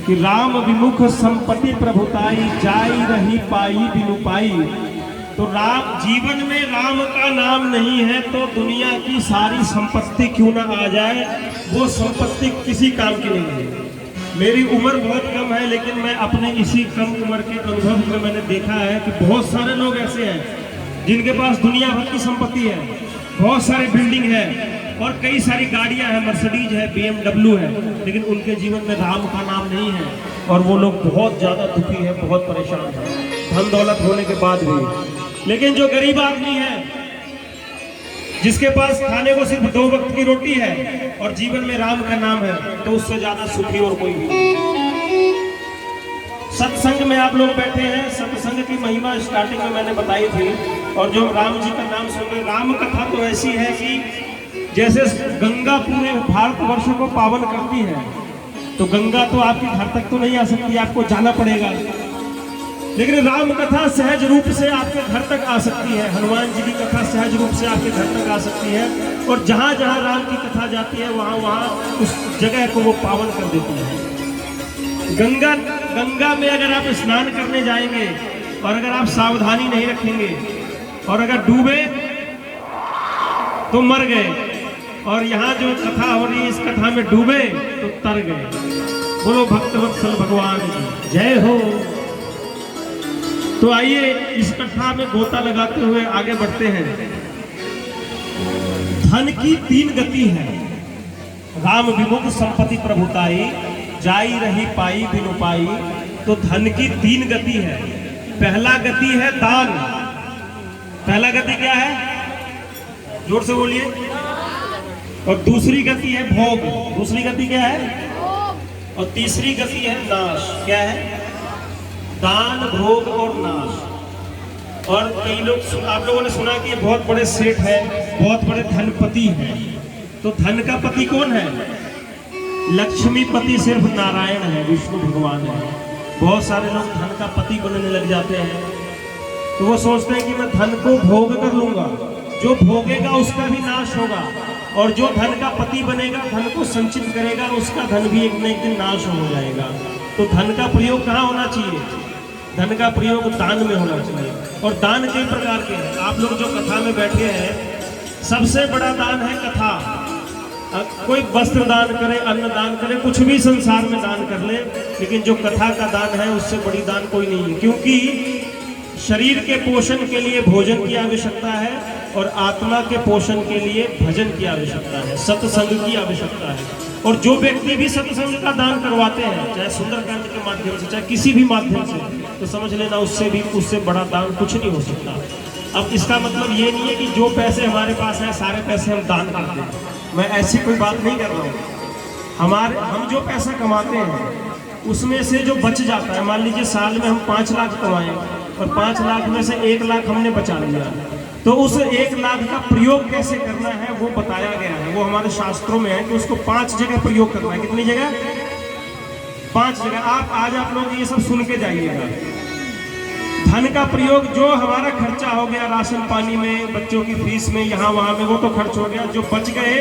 कि राम विमुख संपत्ति प्रभुताई, जाई रही पाई बिनु पाई। तो राम, जीवन में राम का नाम नहीं है तो दुनिया की सारी संपत्ति क्यों ना आ जाए, वो संपत्ति किसी काम की नहीं है। मेरी उम्र बहुत कम है, लेकिन मैं अपने इसी कम उम्र के अनुभव में मैंने देखा है कि बहुत सारे लोग ऐसे हैं जिनके पास दुनिया भर की संपत्ति है, बहुत सारे बिल्डिंग है और कई सारी गाड़ियां हैं, मर्सिडीज है, BMW है, लेकिन उनके जीवन में राम का नाम नहीं है और वो लोग बहुत ज्यादा दुखी है, बहुत परेशान है धन दौलत होने के बाद भी। लेकिन जो गरीब आदमी है, जिसके पास खाने को सिर्फ 2 वक्त की रोटी है और जीवन में राम का नाम है, तो उससे ज्यादा सुखी और कोई नहीं। सत्संग में आप लोग बैठे हैं, सत्संग की महिमा स्टार्टिंग में मैंने बताई थी, और जो राम जी का नाम सुन रहे, राम कथा तो ऐसी है कि जैसे गंगा पूरे भारतवर्ष को पावन करती है, तो गंगा तो आपके घर तक तो नहीं आ सकती, आपको जाना पड़ेगा, लेकिन राम कथा सहज रूप से आपके घर तक आ सकती है। हनुमान जी की कथा सहज रूप से आपके घर तक आ सकती है, और जहाँ जहाँ राम की कथा जाती है वहाँ वहाँ उस जगह को वो पावन कर देती है। गंगा में अगर आप स्नान करने जाएंगे और अगर आप सावधानी नहीं रखेंगे और अगर डूबे तो मर गए, और यहाँ जो कथा हो रही है इस कथा में डूबे तो तर गए। बोलो भक्तवत्सल भगवान की जय हो। तो आइए इस कथा में गोता लगाते हुए आगे बढ़ते हैं। धन की 3 गति है, राम विमुख संपत्ति प्रभुताई, जाई रही पाई बिनु पाई। तो धन की 3 गति है। पहला गति है दान। पहला गति क्या है, जोर से बोलिए। और दूसरी गति है भोग। दूसरी गति क्या है, और तीसरी गति है नाश। क्या है, दान, भोग और नाश। और कई लोग, आप लोगों ने सुना कि ये बहुत बड़े सेठ है, बहुत बड़े धनपति हैं। तो धन का पति कौन है, लक्ष्मीपति सिर्फ नारायण है, विष्णु भगवान है। बहुत सारे लोग धन का पति बनने लग जाते हैं, तो वो सोचते हैं कि मैं धन को भोग कर लूंगा, जो भोगेगा उसका भी नाश होगा, और जो धन का पति बनेगा, धन को संचित करेगा, उसका धन भी एक न एक दिन नाश हो जाएगा। तो धन का प्रयोग कहाँ होना चाहिए, धन का प्रयोग दान में होना चाहिए। और दान कई प्रकार के हैं। आप लोग जो कथा में बैठे हैं, सबसे बड़ा दान है कथा। कोई वस्त्र दान करे, अन्न दान करे, कुछ भी संसार में दान कर ले, लेकिन जो कथा का दान है उससे बड़ी दान कोई नहीं है। क्योंकि शरीर के पोषण के लिए भोजन की आवश्यकता है और आत्मा के पोषण के लिए भजन की आवश्यकता है, सत्संग की आवश्यकता है। और जो व्यक्ति भी सत्संग का दान करवाते हैं, चाहे सुंदरकांड के माध्यम से, चाहे किसी भी माध्यम से, तो समझ लेना उससे बड़ा दान कुछ नहीं हो सकता। अब इसका मतलब ये नहीं है कि जो पैसे हमारे पास हैं सारे पैसे हम दान कर दें, मैं ऐसी कोई बात नहीं कर रहा हूँ। हम जो पैसा कमाते हैं उसमें से जो बच जाता है, मान लीजिए साल में हम 5 लाख कमाएं और 5 लाख में से 1 लाख हमने बचा लिया, तो उस 1 लाख का प्रयोग कैसे करना है वो बताया गया है। वो हमारे शास्त्रों में है कि उसको 5 जगह प्रयोग करना है। कितनी जगह, 5 जगह। आज आप लोग ये सब सुन के जाइएगा। धन का प्रयोग, जो हमारा खर्चा हो गया राशन पानी में, बच्चों की फीस में, यहाँ वहाँ में, वो तो खर्च हो गया। जो बच गए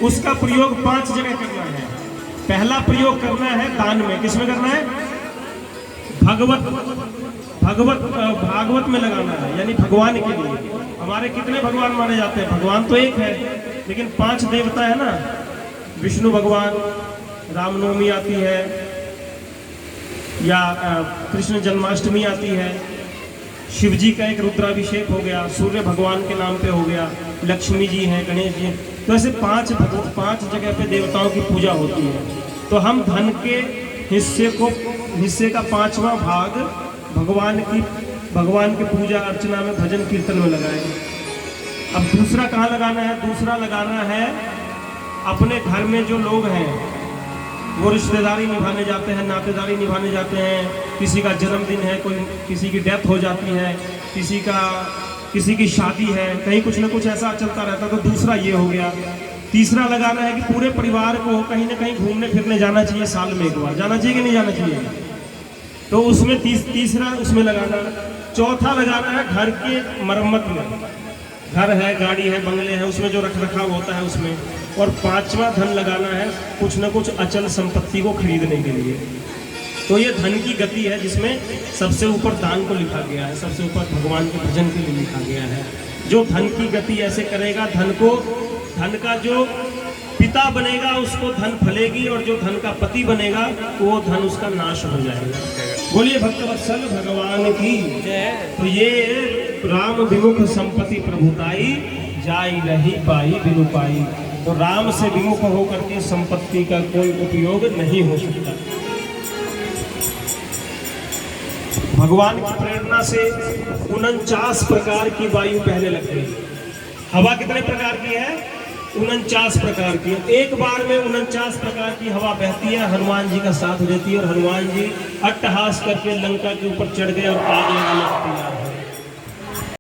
उसका प्रयोग 5 जगह करना है। पहला प्रयोग करना है दान में। किस में करना है, भागवत में लगाना है, यानी भगवान के लिए। हमारे कितने भगवान माने जाते हैं, भगवान तो एक है, लेकिन 5 देवता है ना, विष्णु भगवान, रामनवमी आती है, या कृष्ण जन्माष्टमी आती है, शिव जी का एक रुद्राभिषेक हो गया, सूर्य भगवान के नाम पे हो गया, लक्ष्मी जी हैं, गणेश जी। तो ऐसे 5 जगह पे देवताओं की पूजा होती है। तो हम धन के हिस्से का 5वां भाग भगवान की पूजा अर्चना में, भजन कीर्तन में लगाएं। अब दूसरा कहाँ लगाना है, दूसरा लगाना है अपने घर में जो लोग हैं वो रिश्तेदारी निभाने जाते हैं, नातेदारी निभाने जाते हैं। किसी का जन्मदिन है, किसी की डेथ हो जाती है, किसी की शादी है, कहीं कुछ ना कुछ ऐसा चलता रहता है। तो दूसरा ये हो गया। तीसरा लगाना है कि पूरे परिवार को कहीं ना कहीं घूमने फिरने जाना चाहिए, साल में 1 बार जाना चाहिए कि नहीं जाना चाहिए, तो उसमें तीसरा उसमें लगाना। चौथा लगाना है घर के मरम्मत में, घर है, गाड़ी है, बंगले हैं, उसमें जो रख रखाव होता है उसमें। और 5वां धन लगाना है कुछ न कुछ अचल संपत्ति को खरीदने के लिए। तो ये धन की गति है, जिसमें सबसे ऊपर दान को लिखा गया है, सबसे ऊपर भगवान के भजन के लिए लिखा गया है। जो धन की गति ऐसे करेगा, धन का जो पिता बनेगा उसको धन फलेगी, और जो धन का पति बनेगा वो धन उसका नाश हो जाएगा। बोलिए भक्तवत्सल भगवान की। तो ये राम विमुख संपत्ति प्रभुताई, जाई रही पाई बिनु पाई। तो राम से विमुख होकर के संपत्ति का कोई उपयोग नहीं हो सकता। भगवान की प्रेरणा से 49 प्रकार की वायु पहले लग गई। हवा कितने प्रकार की है? 49 प्रकार की। एक बार में 49 प्रकार की हवा बहती है, हनुमान जी का साथ देती है, और हनुमान जी अट्टहास करके लंका के ऊपर चढ़ गए और आग लगने लगती है।